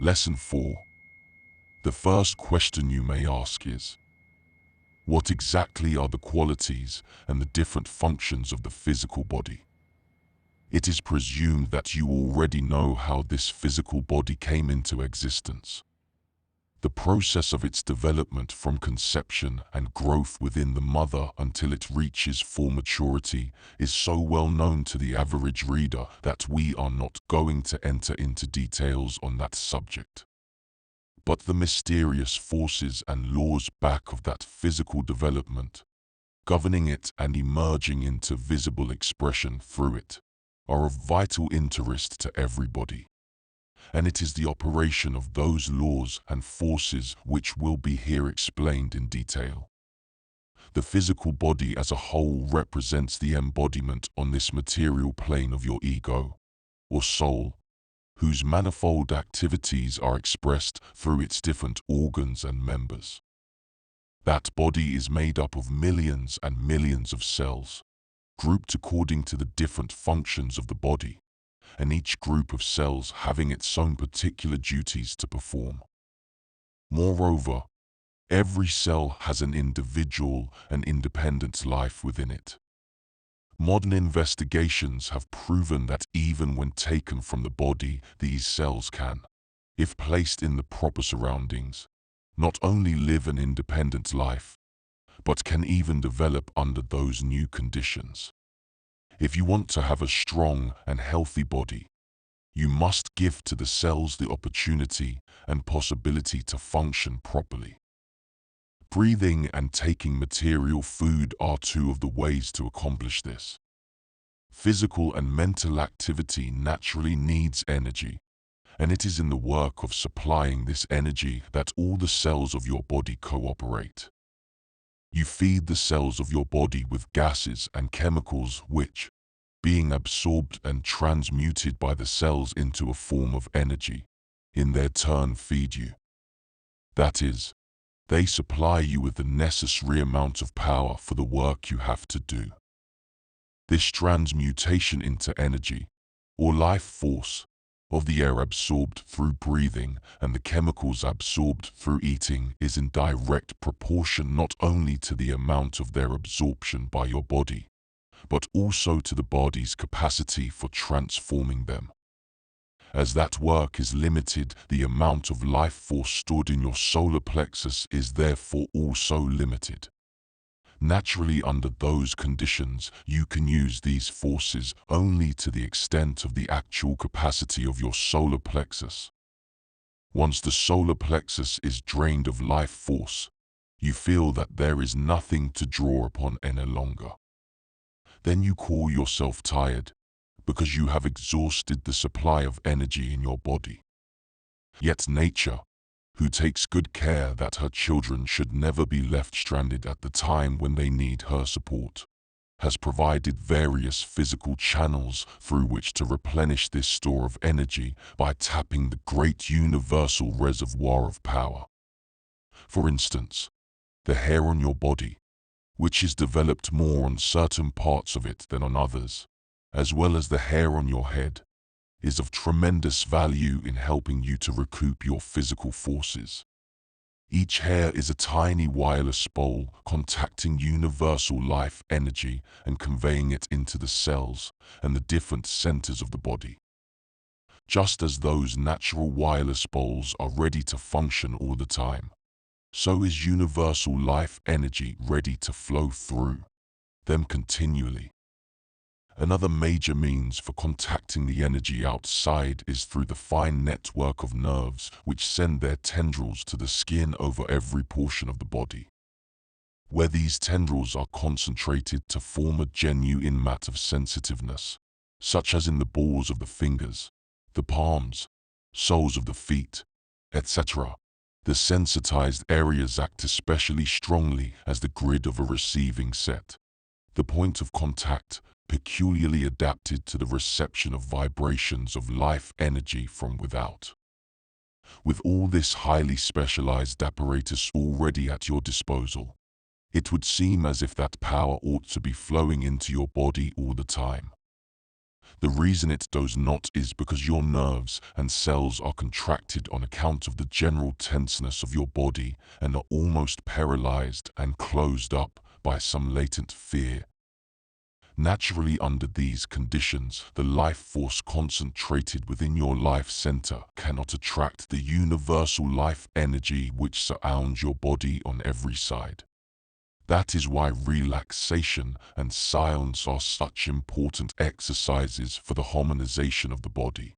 Lesson 4. The first question you may ask is, what exactly are the qualities and the different functions of the physical body? It is presumed that you already know how this physical body came into existence. The process of its development from conception and growth within the mother until it reaches full maturity is so well known to the average reader that we are not going to enter into details on that subject. But the mysterious forces and laws back of that physical development, governing it and emerging into visible expression through it, are of vital interest to everybody. And it is the operation of those laws and forces which will be here explained in detail. The physical body as a whole represents the embodiment on this material plane of your ego, or soul, whose manifold activities are expressed through its different organs and members. That body is made up of millions and millions of cells, grouped according to the different functions of the body, and each group of cells having its own particular duties to perform. Moreover, every cell has an individual and independent life within it. Modern investigations have proven that even when taken from the body, these cells can, if placed in the proper surroundings, not only live an independent life, but can even develop under those new conditions. If you want to have a strong and healthy body, you must give to the cells the opportunity and possibility to function properly. Breathing and taking material food are two of the ways to accomplish this. Physical and mental activity naturally needs energy, and it is in the work of supplying this energy that all the cells of your body cooperate. You feed the cells of your body with gases and chemicals which, being absorbed and transmuted by the cells into a form of energy, in their turn feed you. That is, they supply you with the necessary amount of power for the work you have to do. This transmutation into energy, or life force, of the air absorbed through breathing and the chemicals absorbed through eating is in direct proportion not only to the amount of their absorption by your body, but also to the body's capacity for transforming them. As that work is limited, the amount of life force stored in your solar plexus is therefore also limited. Naturally, under those conditions, you can use these forces only to the extent of the actual capacity of your solar plexus. Once the solar plexus is drained of life force, you feel that there is nothing to draw upon any longer. Then you call yourself tired, because you have exhausted the supply of energy in your body. Yet nature, who takes good care that her children should never be left stranded at the time when they need her support, has provided various physical channels through which to replenish this store of energy by tapping the great universal reservoir of power. For instance, the hair on your body, which is developed more on certain parts of it than on others, as well as the hair on your head, is of tremendous value in helping you to recoup your physical forces. Each hair is a tiny wireless bowl contacting universal life energy and conveying it into the cells and the different centers of the body. Just as those natural wireless bowls are ready to function all the time, so is universal life energy ready to flow through them continually. Another major means for contacting the energy outside is through the fine network of nerves which send their tendrils to the skin over every portion of the body, where these tendrils are concentrated to form a genuine mat of sensitiveness, such as in the balls of the fingers, the palms, soles of the feet, etc. The sensitized areas act especially strongly as the grid of a receiving set, the point of contact, peculiarly adapted to the reception of vibrations of life energy from without. With all this highly specialized apparatus already at your disposal, it would seem as if that power ought to be flowing into your body all the time. The reason it does not is because your nerves and cells are contracted on account of the general tenseness of your body and are almost paralyzed and closed up by some latent fear. Naturally, under these conditions, the life force concentrated within your life center cannot attract the universal life energy which surrounds your body on every side. That is why relaxation and silence are such important exercises for the harmonization of the body.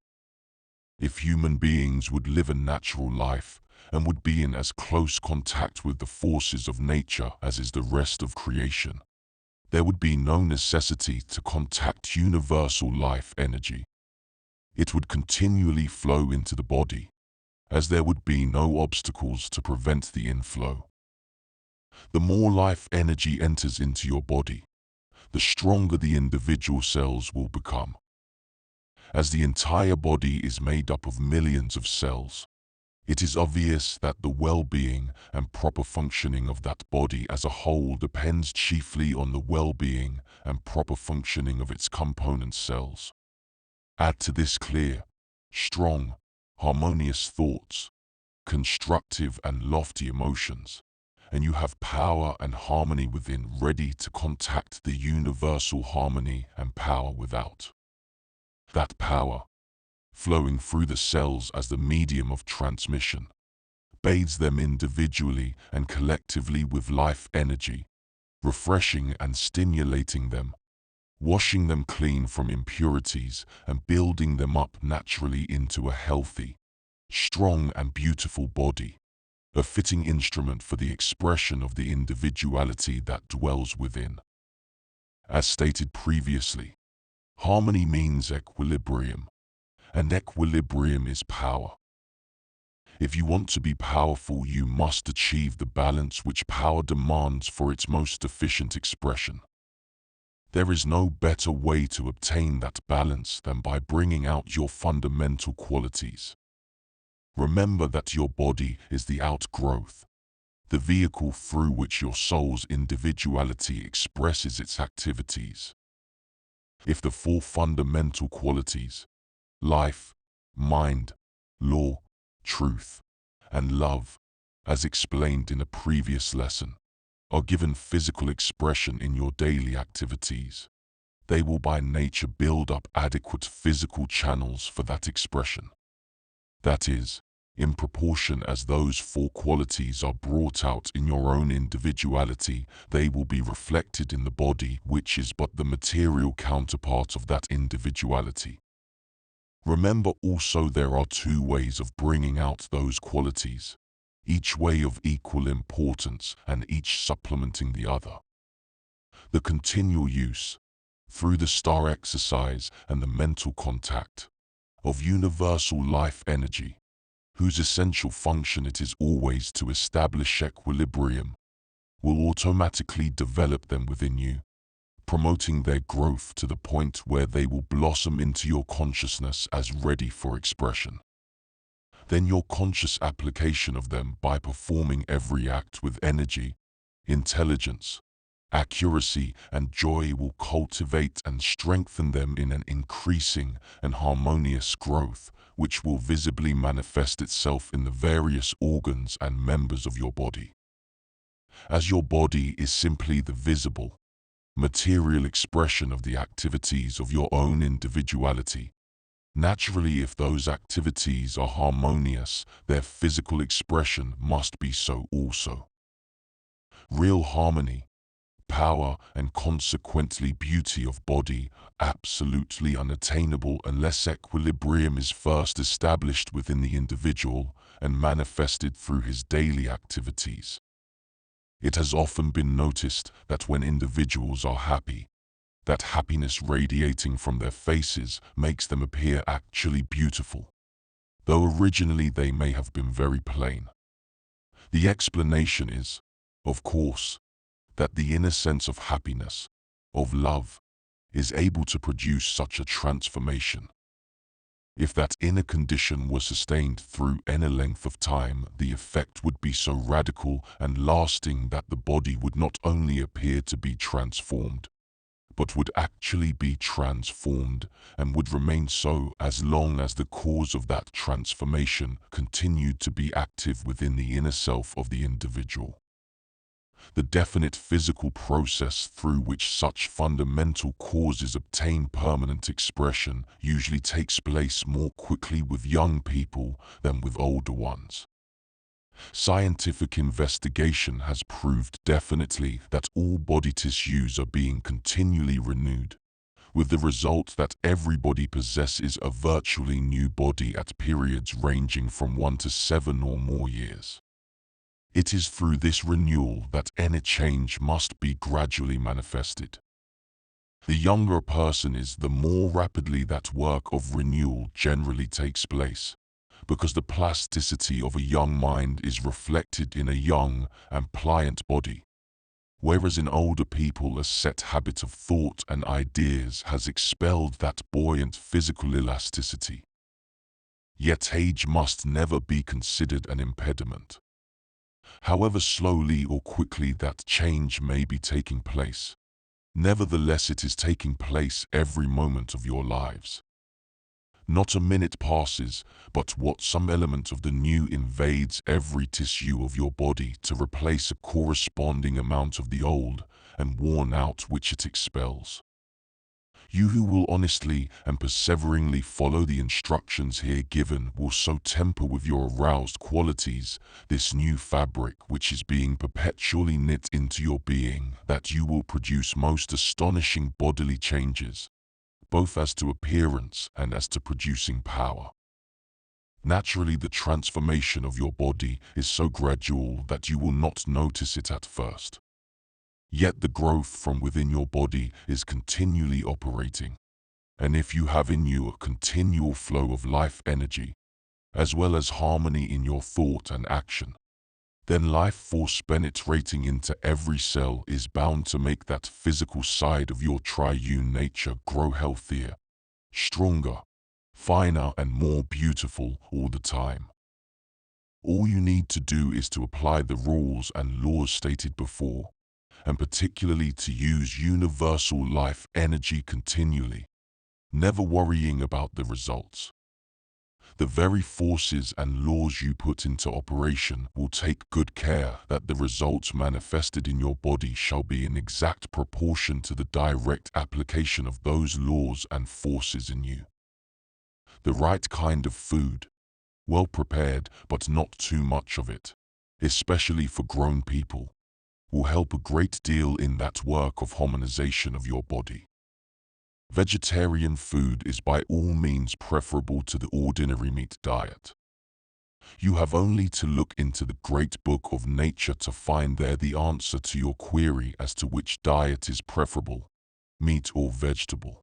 If human beings would live a natural life and would be in as close contact with the forces of nature as is the rest of creation, there would be no necessity to contact universal life energy. It would continually flow into the body, as there would be no obstacles to prevent the inflow. The more life energy enters into your body, the stronger the individual cells will become. As the entire body is made up of millions of cells, it is obvious that the well-being and proper functioning of that body as a whole depends chiefly on the well-being and proper functioning of its component cells. Add to this clear, strong, harmonious thoughts, constructive and lofty emotions, and you have power and harmony within ready to contact the universal harmony and power without. That power, flowing through the cells as the medium of transmission, bathes them individually and collectively with life energy, refreshing and stimulating them, washing them clean from impurities and building them up naturally into a healthy, strong and beautiful body, a fitting instrument for the expression of the individuality that dwells within. As stated previously, harmony means equilibrium, and equilibrium is power. If you want to be powerful, you must achieve the balance which power demands for its most efficient expression. There is no better way to obtain that balance than by bringing out your fundamental qualities. Remember that your body is the outgrowth, the vehicle through which your soul's individuality expresses its activities. If the four fundamental qualities, life, mind, law, truth, and love, as explained in a previous lesson, are given physical expression in your daily activities, they will by nature build up adequate physical channels for that expression. That is, in proportion as those four qualities are brought out in your own individuality, they will be reflected in the body, which is but the material counterpart of that individuality. Remember also there are two ways of bringing out those qualities, each way of equal importance and each supplementing the other. The continual use, through the star exercise and the mental contact, of universal life energy, whose essential function it is always to establish equilibrium, will automatically develop them within you, promoting their growth to the point where they will blossom into your consciousness as ready for expression. Then your conscious application of them by performing every act with energy, intelligence, accuracy, and joy will cultivate and strengthen them in an increasing and harmonious growth, which will visibly manifest itself in the various organs and members of your body. As your body is simply the visible, material expression of the activities of your own individuality, naturally, if those activities are harmonious, their physical expression must be so also. Real harmony, power, and consequently beauty of body, absolutely unattainable unless equilibrium is first established within the individual and manifested through his daily activities. It has often been noticed that when individuals are happy, that happiness radiating from their faces makes them appear actually beautiful, though originally they may have been very plain. The explanation is, of course, that the inner sense of happiness, of love, is able to produce such a transformation. If that inner condition were sustained through any length of time, the effect would be so radical and lasting that the body would not only appear to be transformed, but would actually be transformed and would remain so as long as the cause of that transformation continued to be active within the inner self of the individual. The definite physical process through which such fundamental causes obtain permanent expression usually takes place more quickly with young people than with older ones. Scientific investigation has proved definitely that all body tissues are being continually renewed, with the result that everybody possesses a virtually new body at periods ranging from 1 to 7 or more years. It is through this renewal that any change must be gradually manifested. The younger a person is, the more rapidly that work of renewal generally takes place, because the plasticity of a young mind is reflected in a young and pliant body, whereas in older people a set habit of thought and ideas has expelled that buoyant physical elasticity. Yet age must never be considered an impediment. However slowly or quickly that change may be taking place, nevertheless it is taking place every moment of your lives. Not a minute passes, but what some element of the new invades every tissue of your body to replace a corresponding amount of the old and worn out which it expels. You who will honestly and perseveringly follow the instructions here given will so temper with your aroused qualities this new fabric which is being perpetually knit into your being that you will produce most astonishing bodily changes, both as to appearance and as to producing power. Naturally, the transformation of your body is so gradual that you will not notice it at first. Yet the growth from within your body is continually operating, and if you have in you a continual flow of life energy, as well as harmony in your thought and action, then life force penetrating into every cell is bound to make that physical side of your triune nature grow healthier, stronger, finer and more beautiful all the time. All you need to do is to apply the rules and laws stated before, and particularly to use universal life energy continually, never worrying about the results. The very forces and laws you put into operation will take good care that the results manifested in your body shall be in exact proportion to the direct application of those laws and forces in you. The right kind of food, well prepared but not too much of it, especially for grown people, will help a great deal in that work of harmonization of your body. Vegetarian food is by all means preferable to the ordinary meat diet. You have only to look into the great book of nature to find there the answer to your query as to which diet is preferable, meat or vegetable.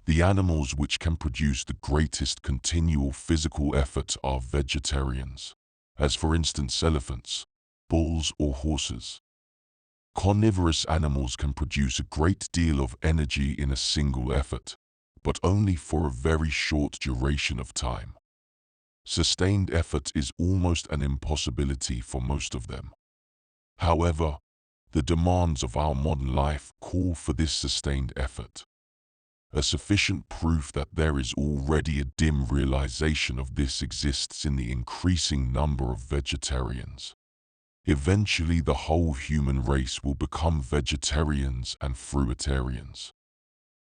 The animals which can produce the greatest continual physical effort are vegetarians, as for instance elephants, bulls or horses. Carnivorous animals can produce a great deal of energy in a single effort, but only for a very short duration of time. Sustained effort is almost an impossibility for most of them. However, the demands of our modern life call for this sustained effort. A sufficient proof that there is already a dim realization of this exists in the increasing number of vegetarians. Eventually the whole human race will become vegetarians and fruitarians.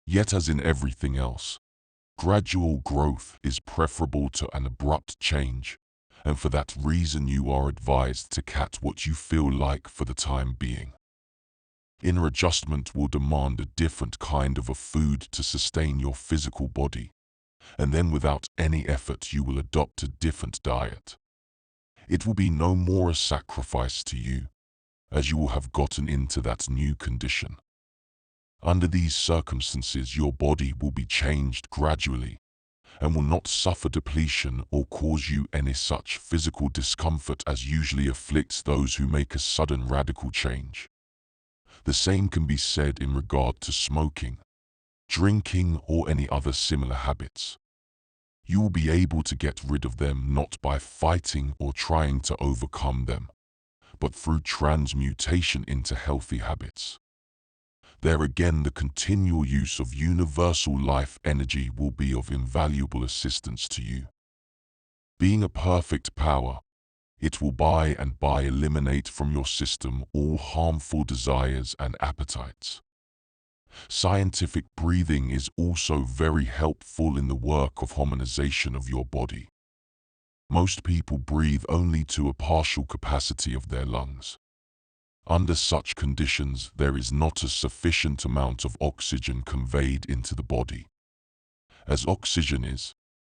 Yet as in everything else, gradual growth is preferable to an abrupt change, and for that reason you are advised to cut what you feel like for the time being. Inner adjustment will demand a different kind of a food to sustain your physical body, and then without any effort you will adopt a different diet. It will be no more a sacrifice to you, as you will have gotten into that new condition. Under these circumstances your body will be changed gradually, and will not suffer depletion or cause you any such physical discomfort as usually afflicts those who make a sudden radical change. The same can be said in regard to smoking, drinking or any other similar habits. You will be able to get rid of them not by fighting or trying to overcome them, but through transmutation into healthy habits. There again, the continual use of universal life energy will be of invaluable assistance to you. Being a perfect power, it will by and by eliminate from your system all harmful desires and appetites. Scientific breathing is also very helpful in the work of harmonization of your body. Most people breathe only to a partial capacity of their lungs. Under such conditions, there is not a sufficient amount of oxygen conveyed into the body. As oxygen is,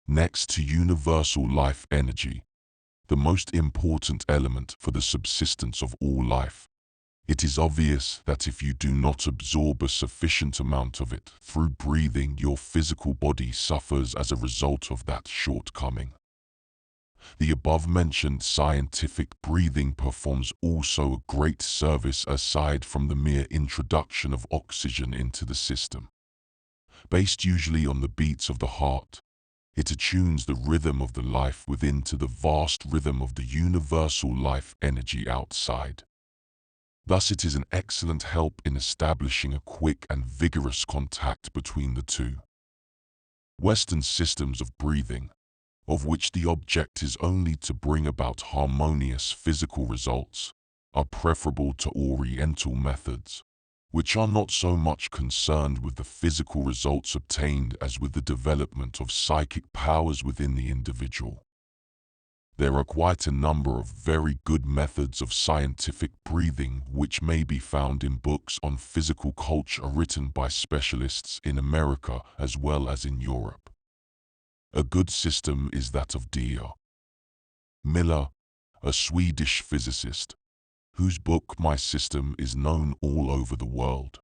next to universal life energy, the most important element for the subsistence of all life, it is obvious that if you do not absorb a sufficient amount of it through breathing, your physical body suffers as a result of that shortcoming. The above-mentioned scientific breathing performs also a great service aside from the mere introduction of oxygen into the system. Based usually on the beats of the heart, it attunes the rhythm of the life within to the vast rhythm of the universal life energy outside. Thus it is an excellent help in establishing a quick and vigorous contact between the two. Western systems of breathing, of which the object is only to bring about harmonious physical results, are preferable to Oriental methods, which are not so much concerned with the physical results obtained as with the development of psychic powers within the individual. There are quite a number of very good methods of scientific breathing which may be found in books on physical culture written by specialists in America as well as in Europe. A good system is that of D.R. Miller, a Swedish physicist, whose book My System is known all over the world.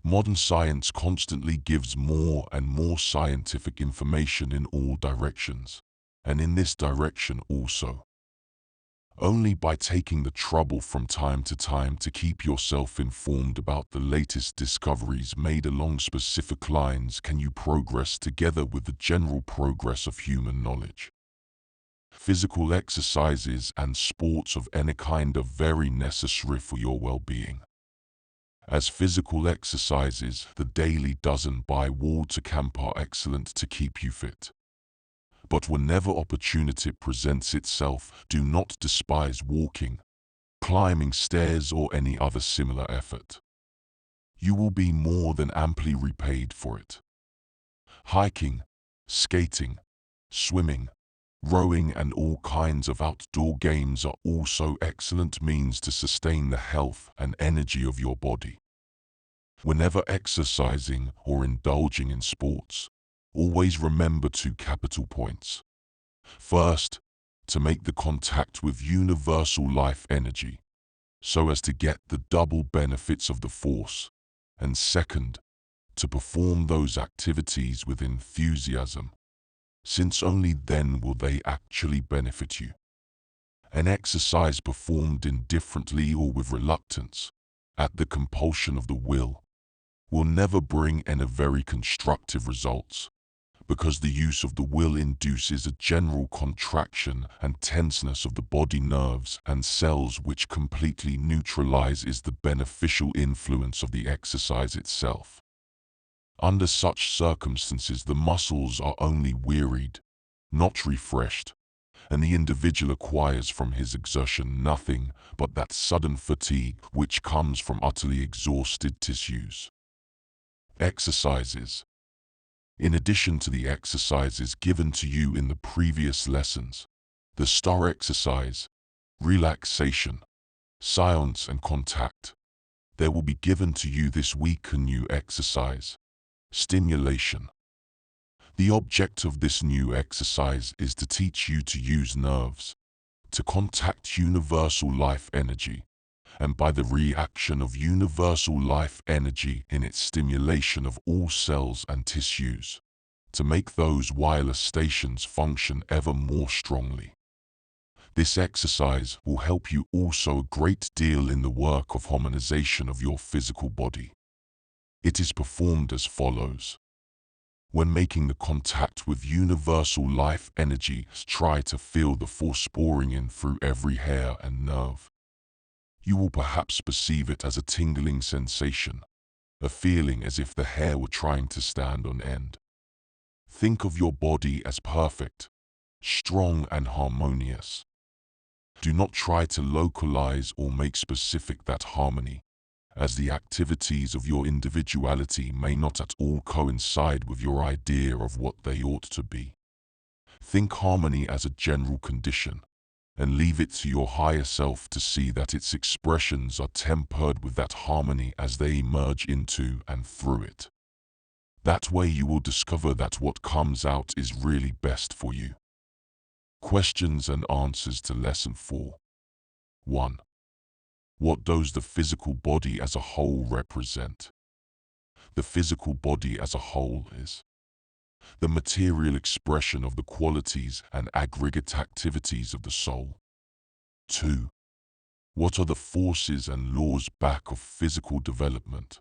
Modern science constantly gives more and more scientific information in all directions, and in this direction also. Only by taking the trouble from time to time to keep yourself informed about the latest discoveries made along specific lines can you progress together with the general progress of human knowledge. Physical exercises and sports of any kind are very necessary for your well-being. As physical exercises, the daily dozen by wall to camp are excellent to keep you fit. But whenever opportunity presents itself, do not despise walking, climbing stairs or any other similar effort. You will be more than amply repaid for it. Hiking, skating, swimming, rowing and all kinds of outdoor games are also excellent means to sustain the health and energy of your body. Whenever exercising or indulging in sports, always remember two capital points. First, to make the contact with universal life energy, so as to get the double benefits of the force, and second, to perform those activities with enthusiasm, since only then will they actually benefit you. An exercise performed indifferently or with reluctance, at the compulsion of the will never bring any very constructive results, because the use of the will induces a general contraction and tenseness of the body nerves and cells which completely neutralizes the beneficial influence of the exercise itself. Under such circumstances the muscles are only wearied, not refreshed, and the individual acquires from his exertion nothing but that sudden fatigue which comes from utterly exhausted tissues. Exercises. In addition to the exercises given to you in the previous lessons, the star exercise, relaxation, silence and contact, there will be given to you this week a new exercise, stimulation. The object of this new exercise is to teach you to use nerves, to contact universal life energy, and by the reaction of universal life energy in its stimulation of all cells and tissues, to make those wireless stations function ever more strongly. This exercise will help you also a great deal in the work of harmonization of your physical body. It is performed as follows. When making the contact with universal life energy, try to feel the force pouring in through every hair and nerve. You will perhaps perceive it as a tingling sensation, a feeling as if the hair were trying to stand on end. Think of your body as perfect, strong and harmonious. Do not try to localize or make specific that harmony, as the activities of your individuality may not at all coincide with your idea of what they ought to be. Think harmony as a general condition, and leave it to your higher self to see that its expressions are tempered with that harmony as they emerge into and through it. That way you will discover that what comes out is really best for you. Questions and answers to Lesson 4. 1. What does the physical body as a whole represent? The physical body as a whole is the material expression of the qualities and aggregate activities of the soul. 2. What are the forces and laws back of physical development?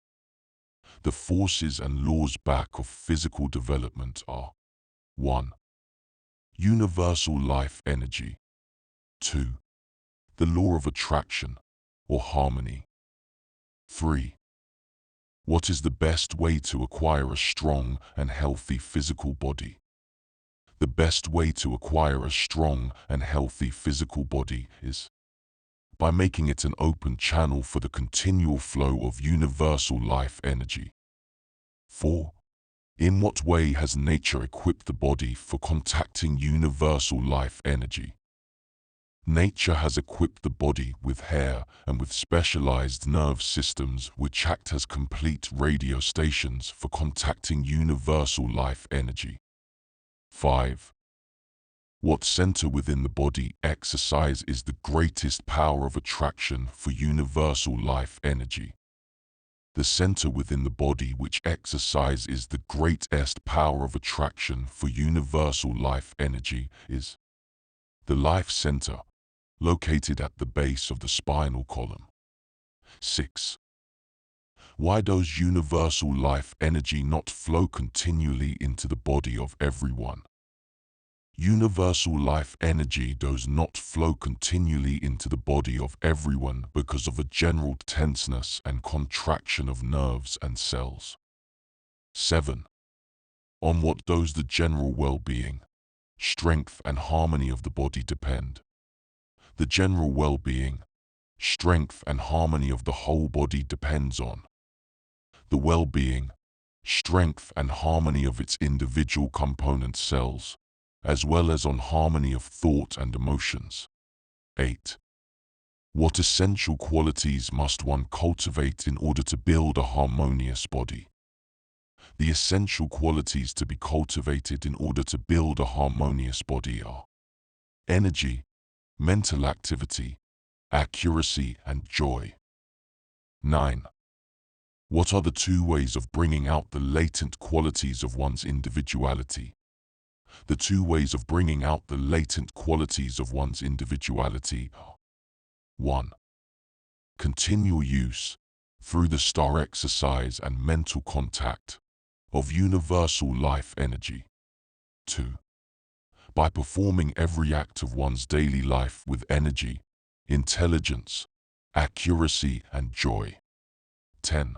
The forces and laws back of physical development are 1. Universal life energy. 2. The law of attraction, or harmony. 3. What is the best way to acquire a strong and healthy physical body? The best way to acquire a strong and healthy physical body is by making it an open channel for the continual flow of universal life energy. 4. In what way has nature equipped the body for contacting universal life energy? Nature has equipped the body with hair and with specialized nerve systems which act as complete radio stations for contacting universal life energy. 5. What center within the body exercise is the greatest power of attraction for universal life energy? The center within the body which exercise is the greatest power of attraction for universal life energy is the life center, located at the base of the spinal column. 6. Why does universal life energy not flow continually into the body of everyone? Universal life energy does not flow continually into the body of everyone because of a general tenseness and contraction of nerves and cells. 7. On what does the general well-being, strength and harmony of the body depend? The general well-being, strength and harmony of the whole body depends on the well-being, strength and harmony of its individual component cells, as well as on harmony of thought and emotions. 8. What essential qualities must one cultivate in order to build a harmonious body? The essential qualities to be cultivated in order to build a harmonious body are energy, mental activity, accuracy, and joy. 9. What are the 2 ways of bringing out the latent qualities of one's individuality? The 2 ways of bringing out the latent qualities of one's individuality are 1. Continual use, through the star exercise and mental contact, of universal life energy. 2. By performing every act of one's daily life with energy, intelligence, accuracy, and joy. 10.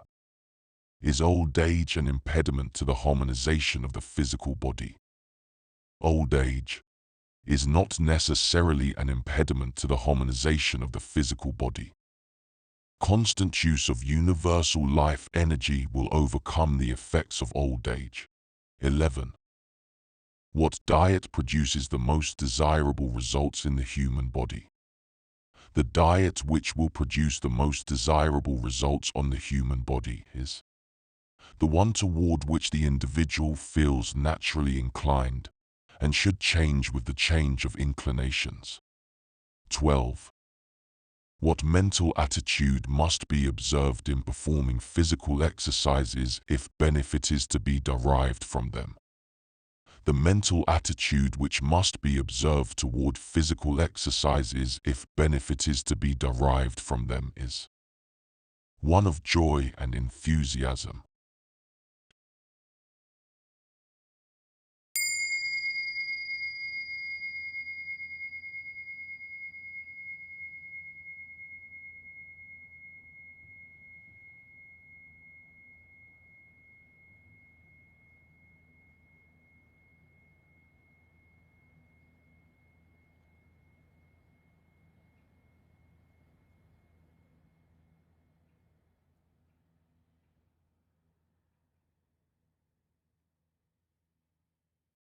Is old age an impediment to the harmonization of the physical body? Old age is not necessarily an impediment to the harmonization of the physical body. Constant use of universal life energy will overcome the effects of old age. 11. What diet produces the most desirable results in the human body? The diet which will produce the most desirable results on the human body is the one toward which the individual feels naturally inclined and should change with the change of inclinations. 12. What mental attitude must be observed in performing physical exercises if benefit is to be derived from them? The mental attitude which must be observed toward physical exercises if benefit is to be derived from them is one of joy and enthusiasm.